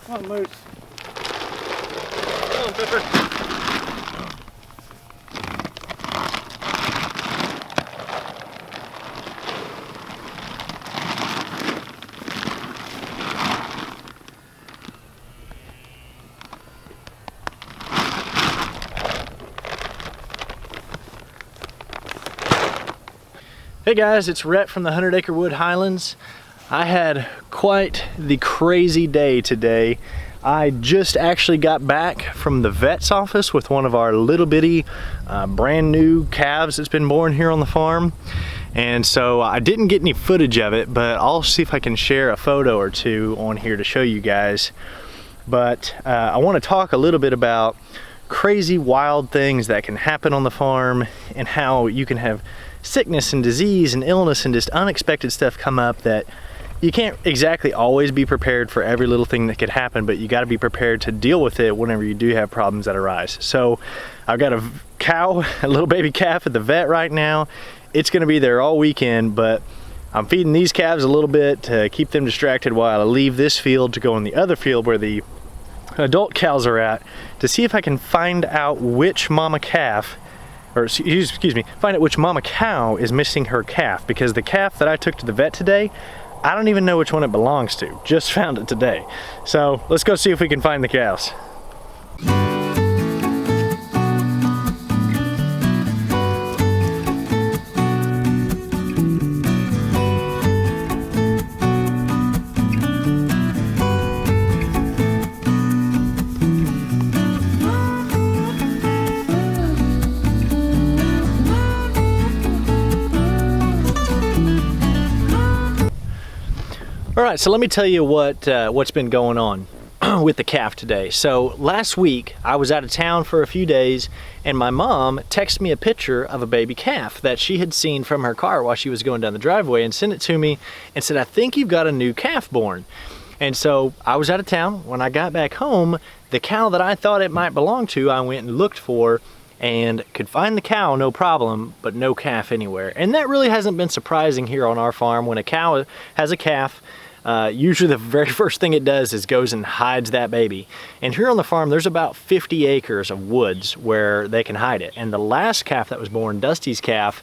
Come on, Moose. Come on, Pepper. Hey guys, it's Rhett from the 100 Acre Wood Highlands. I had quite the crazy day today. I just actually got back from the vet's office with one of our little bitty brand new calves that's been born here on the farm. And so I didn't get any footage of it, but I'll see if I can share a photo or two on here to show you guys. But I want to talk a little bit about crazy wild things that can happen on the farm and how you can have sickness and disease and illness and just unexpected stuff come up that you can't exactly always be prepared for every little thing that could happen, but you got to be prepared to deal with it whenever you do have problems that arise. So I've got a cow, a little baby calf at the vet right now. It's going to be there all weekend, but I'm feeding these calves a little bit to keep them distracted while I leave this field to go in the other field where the adult cows are at, to see if I can find out which mama calf, or excuse me, find out which mama cow is missing her calf, because the calf that I took to the vet today, I don't even know which one it belongs to. Just found it today. So let's go see if we can find the cows. All right, so let me tell you what's been going on with the calf today. So last week I was out of town for a few days, and my mom texted me a picture of a baby calf that she had seen from her car while she was going down the driveway, and sent it to me and said, "I think you've got a new calf born." And so I was out of town. When I got back home, the cow that I thought it might belong to, I went and looked for and could find the cow no problem, but no calf anywhere. And that really hasn't been surprising here on our farm. When a cow has a calf, usually the very first thing it does is goes and hides that baby. And here on the farm, there's about 50 acres of woods where they can hide it. And the last calf that was born, Dusty's calf,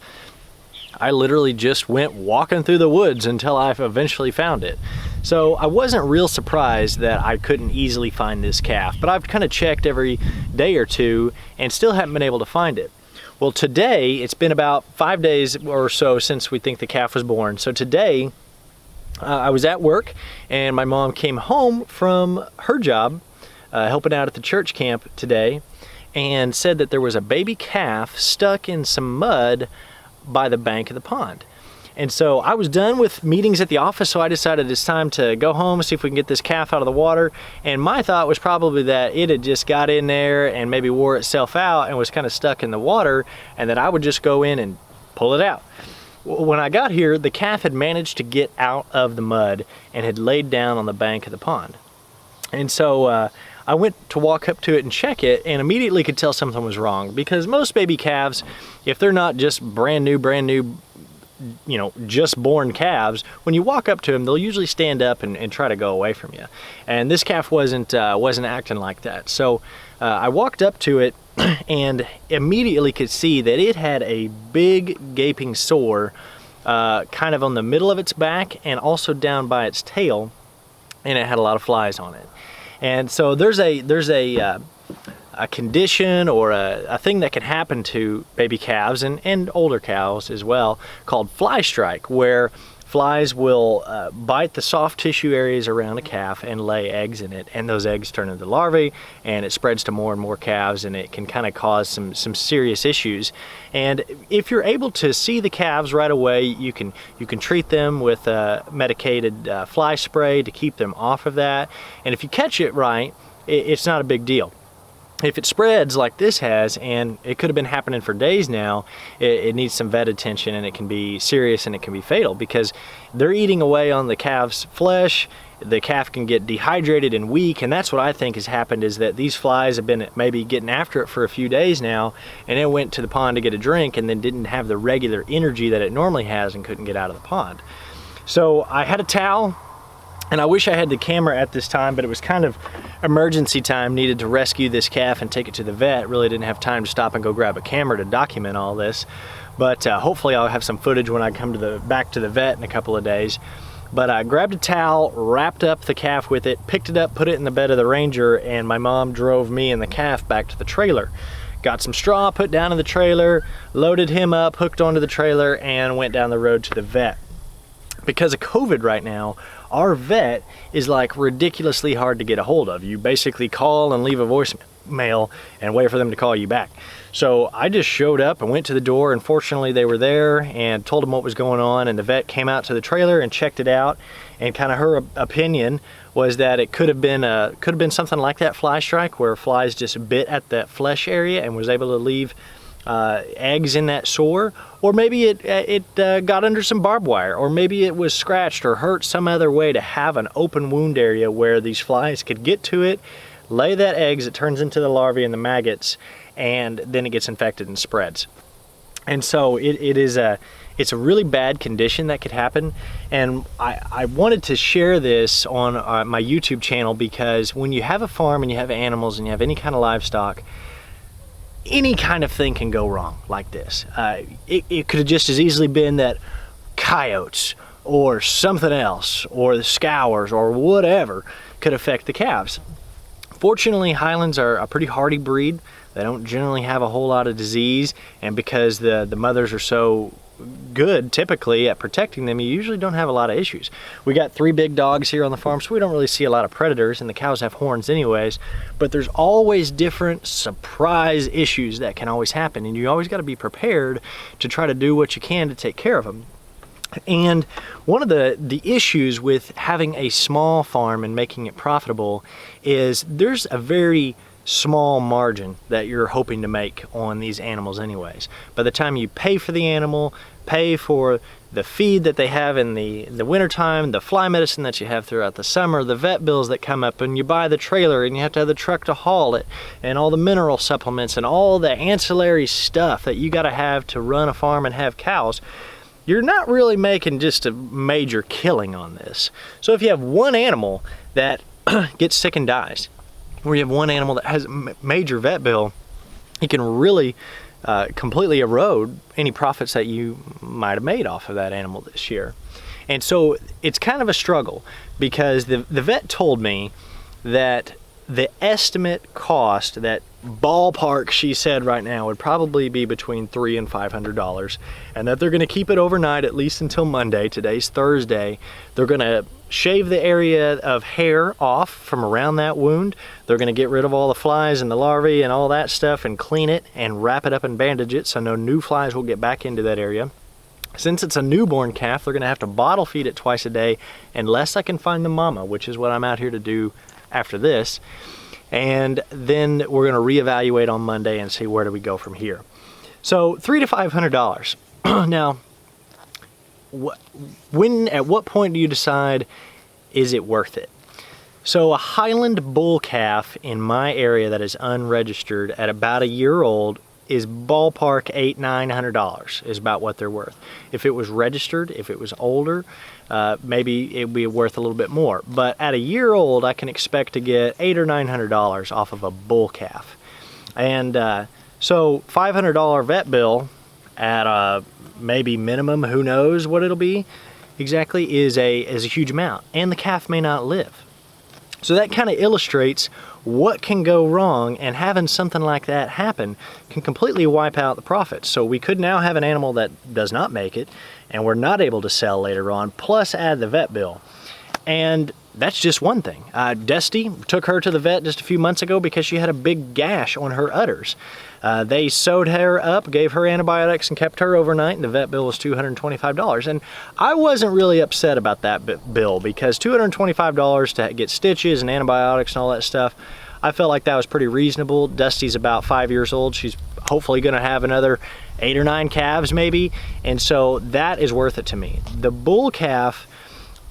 I literally just went walking through the woods until I eventually found it. So I wasn't real surprised that I couldn't easily find this calf, but I've kind of checked every day or two and still haven't been able to find it. Well, today, it's been about 5 days or so since we think the calf was born. So today, I was at work, and my mom came home from her job, helping out at the church camp today, and said that there was a baby calf stuck in some mud by the bank of the pond. And so I was done with meetings at the office, so I decided it's time to go home, see if we can get this calf out of the water. And my thought was probably that it had just got in there and maybe wore itself out and was kind of stuck in the water, and that I would just go in and pull it out. When I got here, the calf had managed to get out of the mud and had laid down on the bank of the pond. And so I went to walk up to it and check it, and immediately could tell something was wrong, because most baby calves, if they're not just brand new, you know, just born calves, when you walk up to them, they'll usually stand up and try to go away from you. And this calf wasn't acting like that. So I walked up to it and immediately could see that it had a big gaping sore kind of on the middle of its back and also down by its tail, and it had a lot of flies on it. And so there's a condition or a thing that can happen to baby calves and older cows as well, called fly strike, where flies will bite the soft tissue areas around a calf and lay eggs in it, and those eggs turn into larvae, and it spreads to more and more calves, and it can kind of cause some serious issues. And if you're able to see the calves right away, you can treat them with medicated fly spray to keep them off of that. And if you catch it right, it's not a big deal. If it spreads like this has, and it could have been happening for days now, it needs some vet attention, and it can be serious and it can be fatal, because they're eating away on the calf's flesh. The calf can get dehydrated and weak, and that's what I think has happened, is that these flies have been maybe getting after it for a few days now, and it went to the pond to get a drink and then didn't have the regular energy that it normally has and couldn't get out of the pond. So I had a towel, And I wish I had the camera at this time, but it was kind of emergency time, needed to rescue this calf and take it to the vet. Really didn't have time to stop and go grab a camera to document all this. But hopefully I'll have some footage when I come to back to the vet in a couple of days. But I grabbed a towel, wrapped up the calf with it, picked it up, put it in the bed of the Ranger, and my mom drove me and the calf back to the trailer. Got some straw put down in the trailer, loaded him up, hooked onto the trailer, and went down the road to the vet. Because of COVID right now, our vet is like ridiculously hard to get a hold of. You basically call and leave a voicemail and wait for them to call you back. So I just showed up and went to the door, and fortunately they were there, and told them what was going on, and the vet came out to the trailer and checked it out, and kind of her opinion was that it could have been something like that fly strike, where flies just bit at that flesh area and was able to leave eggs in that sore, or maybe it got under some barbed wire, or maybe it was scratched or hurt some other way to have an open wound area where these flies could get to it, lay that eggs, it turns into the larvae and the maggots, and then it gets infected and spreads. And so it's a really bad condition that could happen. And I wanted to share this on my YouTube channel, because when you have a farm and you have animals and you have any kind of livestock, any kind of thing can go wrong like this. It could have just as easily been that coyotes or something else, or the scours or whatever, could affect the calves. Fortunately, Highlands are a pretty hardy breed. They don't generally have a whole lot of disease, and because the mothers are so good typically at protecting them, you usually don't have a lot of issues. We got 3 big dogs here on the farm, so we don't really see a lot of predators, and the cows have horns anyways, but there's always different surprise issues that can always happen, and you always got to be prepared to try to do what you can to take care of them. And one of the issues with having a small farm and making it profitable is there's a very small margin that you're hoping to make on these animals anyways. By the time you pay for the animal, pay for the feed that they have in the wintertime, the fly medicine that you have throughout the summer, the vet bills that come up, and you buy the trailer and you have to have the truck to haul it, and all the mineral supplements and all the ancillary stuff that you got to have to run a farm and have cows, you're not really making just a major killing on this. So if you have one animal that gets sick and dies, or you have one animal that has a major vet bill, it can really completely erode any profits that you might have made off of that animal this year. And so it's kind of a struggle, because the vet told me that the estimate cost, that ballpark she said right now, would probably be between $300 and $500, and that they're going to keep it overnight at least until Monday. Today's Thursday. They're going to shave the area of hair off from around that wound. They're going to get rid of all the flies and the larvae and all that stuff and clean it and wrap it up and bandage it so no new flies will get back into that area. Since it's a newborn calf, they're going to have to bottle feed it twice a day unless I can find the mama, which is what I'm out here to do after this. And then we're going to reevaluate on Monday and see where do we go from here. So $300 to $500. Now, at what point do you decide, is it worth it? So a Highland bull calf in my area that is unregistered at about a year old is ballpark $800–900 is about what they're worth. If it was registered, if it was older, maybe it would be worth a little bit more. But at a year old, I can expect to get $800 or $900 off of a bull calf. And so $500 vet bill at maybe minimum, who knows what it'll be exactly, is a huge amount. And the calf may not live. So that kind of illustrates what can go wrong, and having something like that happen can completely wipe out the profits. So we could now have an animal that does not make it, and we're not able to sell later on, plus add the vet bill. And that's just one thing. Dusty took her to the vet just a few months ago because she had a big gash on her udders. They sewed her up, gave her antibiotics, and kept her overnight, and the vet bill was $225. And I wasn't really upset about that bill, because $225 to get stitches and antibiotics and all that stuff, I felt like that was pretty reasonable. Dusty's about 5 years old. She's hopefully going to have another 8 or 9 calves maybe, and so that is worth it to me. The bull calf,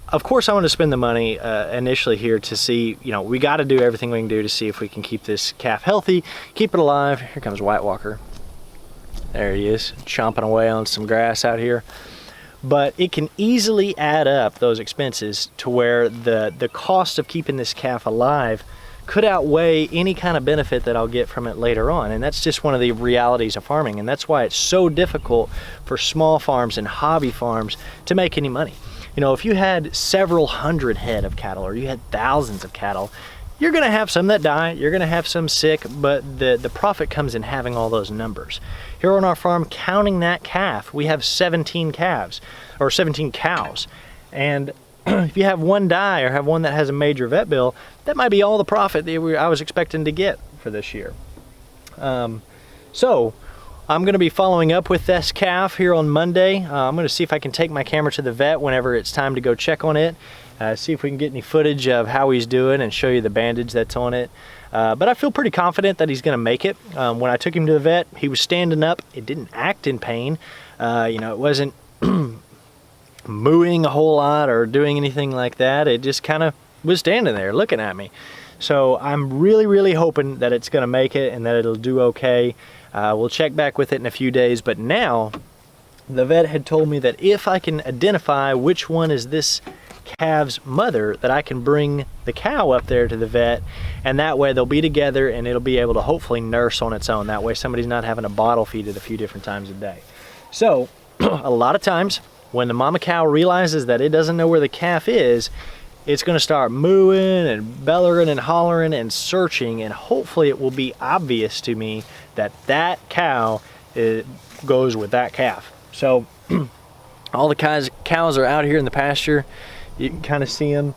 of course I want to spend the money initially here to see, we got to do everything we can do to see if we can keep this calf healthy, keep it alive. Here comes White Walker. There he is, chomping away on some grass out here. but it can easily add up, those expenses, to where the cost of keeping this calf alive could outweigh any kind of benefit that I'll get from it later on. And that's just one of the realities of farming, and that's why it's so difficult for small farms and hobby farms to make any money. You know, if you had several hundred head of cattle, or you had thousands of cattle, you're gonna have some that die, you're gonna have some sick, but the profit comes in having all those numbers. Here on our farm, counting that calf, we have 17 calves, or 17 cows. And if you have one die or have one that has a major vet bill, that might be all the profit that I was expecting to get for this year. So I'm going to be following up with this calf here on Monday. I'm going to see if I can take my camera to the vet whenever it's time to go check on it, see if we can get any footage of how he's doing and show you the bandage that's on it. But I feel pretty confident that he's going to make it. When I took him to the vet, he was standing up. It didn't act in pain. You know, it wasn't mooing a whole lot or doing anything like that. It just kind of was standing there looking at me. So I'm really hoping that it's going to make it and that it'll do okay. We'll check back with it in a few days, but now the vet had told me that if I can identify which one is this calf's mother, that I can bring the cow up there to the vet, and that way they'll be together and it'll be able to hopefully nurse on its own. That way somebody's not having to bottle feed it a few different times a day. So a lot of times when the mama cow realizes that it doesn't know where the calf is, it's going to start mooing and bellowing and hollering and searching, and hopefully it will be obvious to me that that cow goes with that calf. So all the cows are out here in the pasture. You can kind of see them.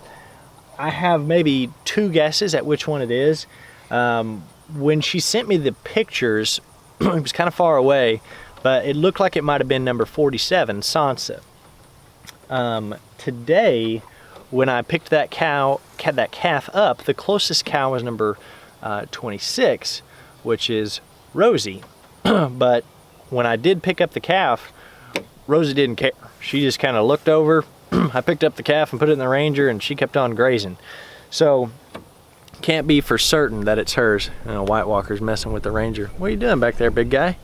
I have maybe 2 guesses at which one it is. When she sent me the pictures, it was kind of far away, but it looked like it might have been number 47, Sansa. Today, when I picked that calf up, the closest cow was number 26, which is Rosie. But when I did pick up the calf, Rosie didn't care. She just kind of looked over. I picked up the calf and put it in the Ranger, and she kept on grazing. So can't be for certain that it's hers. You know, White Walker's messing with the Ranger. What are you doing back there, big guy?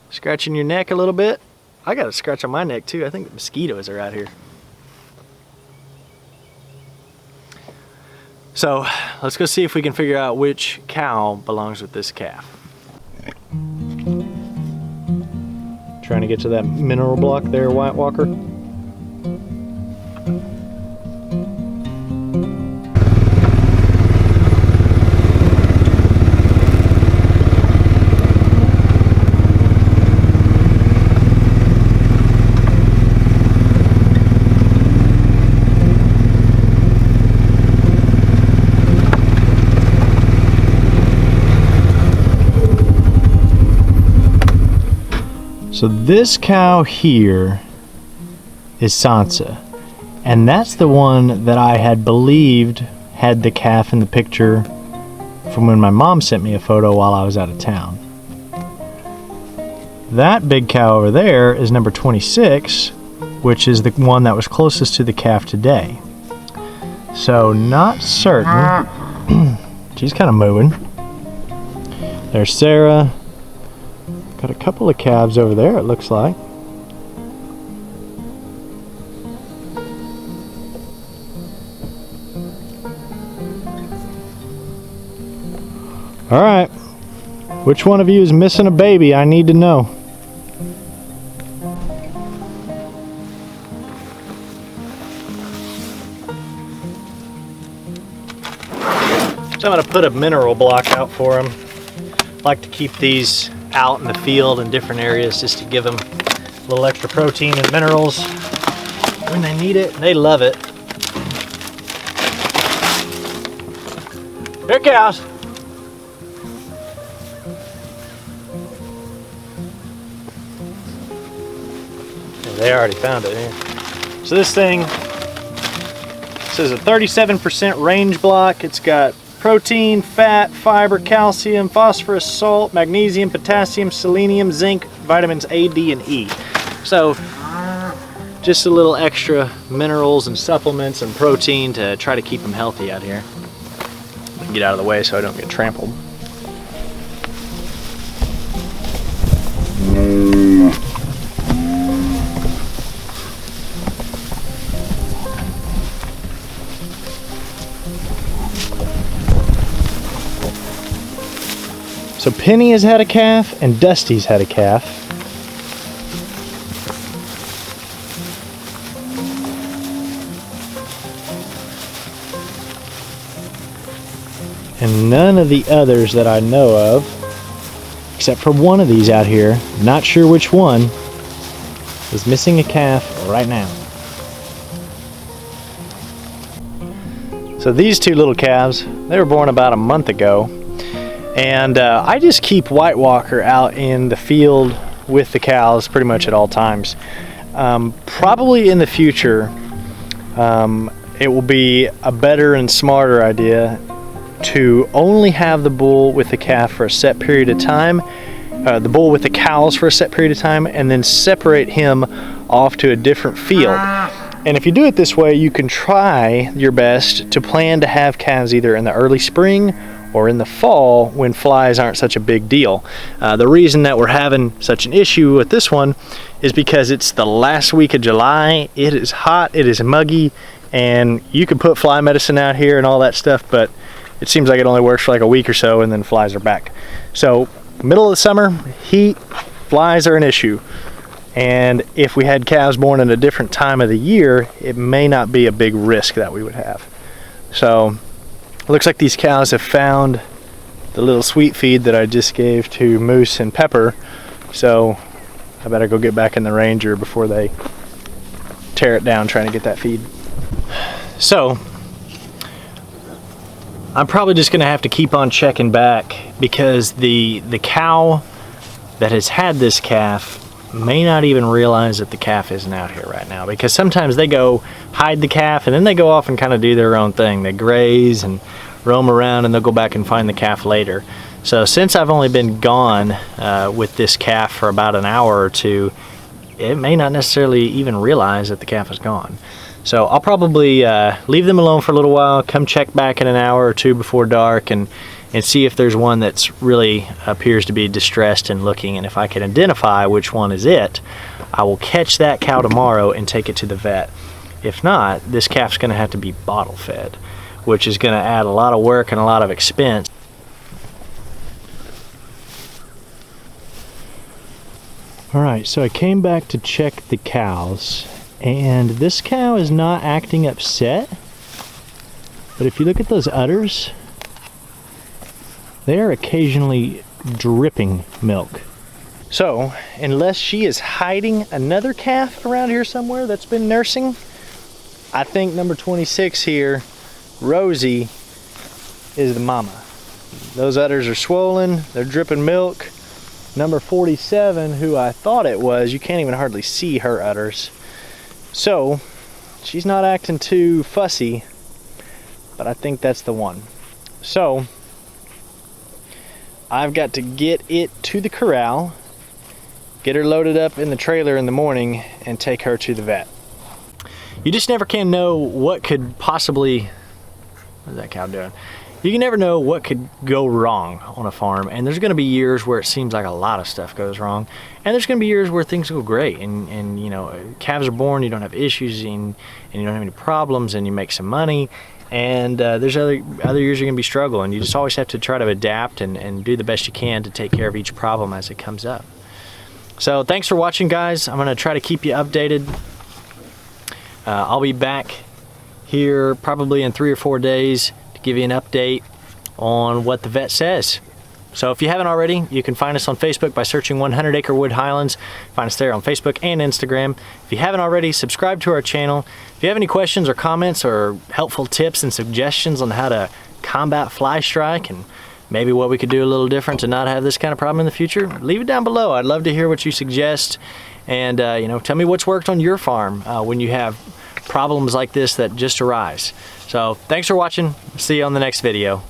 Scratching your neck a little bit? I got a scratch on my neck too. I think the mosquitoes are out here. So let's go see if we can figure out which cow belongs with this calf. Trying to get to that mineral block there, White Walker. So this cow here is Sansa, and that's the one that I had believed had the calf in the picture from when my mom sent me a photo while I was out of town. That big cow over there is number 26, which is the one that was closest to the calf today. So not certain. She's kind of moving. There's Sarah. Got a couple of calves over there, it looks like. All right, which one of you is missing a baby? I need to know. So I'm gonna put a mineral block out for them. I like to keep these out in the field in different areas just to give them a little extra protein and minerals when they need it. They love it. Here, cows. Yeah, they already found it here. So this thing says a 37% range block. It's got protein, fat, fiber, calcium, phosphorus, salt, magnesium, potassium, selenium, zinc, vitamins A, D, and E. So just a little extra minerals and supplements and protein to try to keep them healthy out here. Get out of the way so I don't get trampled. So Penny has had a calf and Dusty's had a calf. And none of the others that I know of, except for one of these out here, not sure which one, is missing a calf right now. So these two little calves, they were born about a month ago, and I just keep White Walker out in the field with the cows pretty much at all times. Probably in the future, it will be a better and smarter idea to only have the bull with the calf for a set period of time, the bull with the cows for a set period of time, and then separate him off to a different field. And if you do it this way, you can try your best to plan to have calves either in the early spring or in the fall when flies aren't such a big deal. The reason that we're having such an issue with this one is because it's the last week of July. It is hot, it is muggy, and you can put fly medicine out here and all that stuff, but it seems like it only works for like a week or so and then flies are back. So middle of the summer, heat, flies are an issue. And if we had calves born at a different time of the year, it may not be a big risk that we would have. So it looks like these cows have found the little sweet feed that I just gave to Moose and Pepper. So I better go get back in the Ranger before they tear it down trying to get that feed. So I'm probably just gonna have to keep on checking back because the cow that has had this calf may not even realize that the calf isn't out here right now, because sometimes they go hide the calf and then they go off and kind of do their own thing. They graze and roam around and they'll go back and find the calf later. So since I've only been gone with this calf for about an hour or two, it may not necessarily even realize that the calf is gone. So I'll probably leave them alone for a little while, come check back in an hour or two before dark and see if there's one that's really appears to be distressed and looking, and if I can identify which one is it, I will catch that cow tomorrow and take it to the vet. If not, this calf's gonna have to be bottle fed, which is gonna add a lot of work and a lot of expense. All right, so I came back to check the cows, and this cow is not acting upset, but if you look at those udders, they are occasionally dripping milk. So, unless she is hiding another calf around here somewhere that's been nursing, I think number 26 here, Rosie, is the mama. Those udders are swollen, they're dripping milk. Number 47, who I thought it was, you can't even hardly see her udders. So, she's not acting too fussy, but I think that's the one. So, I've got to get it to the corral, get her loaded up in the trailer in the morning, and take her to the vet. You just never can know what could possibly, what is that cow doing? You can never know what could go wrong on a farm, and there's gonna be years where it seems like a lot of stuff goes wrong, and there's gonna be years where things go great, and you know, calves are born, you don't have issues, and you don't have any problems, and you make some money, and there's other years you're gonna be struggling. You just always have to try to adapt and do the best you can to take care of each problem as it comes up. So thanks for watching, guys. I'm gonna try to keep you updated. I'll be back here probably in 3 or 4 days to give you an update on what the vet says. So if you haven't already, you can find us on Facebook by searching 100 Acre Wood Highlands. Find us there on Facebook and Instagram. If you haven't already, subscribe to our channel. If you have any questions or comments or helpful tips and suggestions on how to combat fly strike and maybe what we could do a little different to not have this kind of problem in the future, leave it down below. I'd love to hear what you suggest, and you know, tell me what's worked on your farm when you have problems like this that just arise. So thanks for watching. See you on the next video.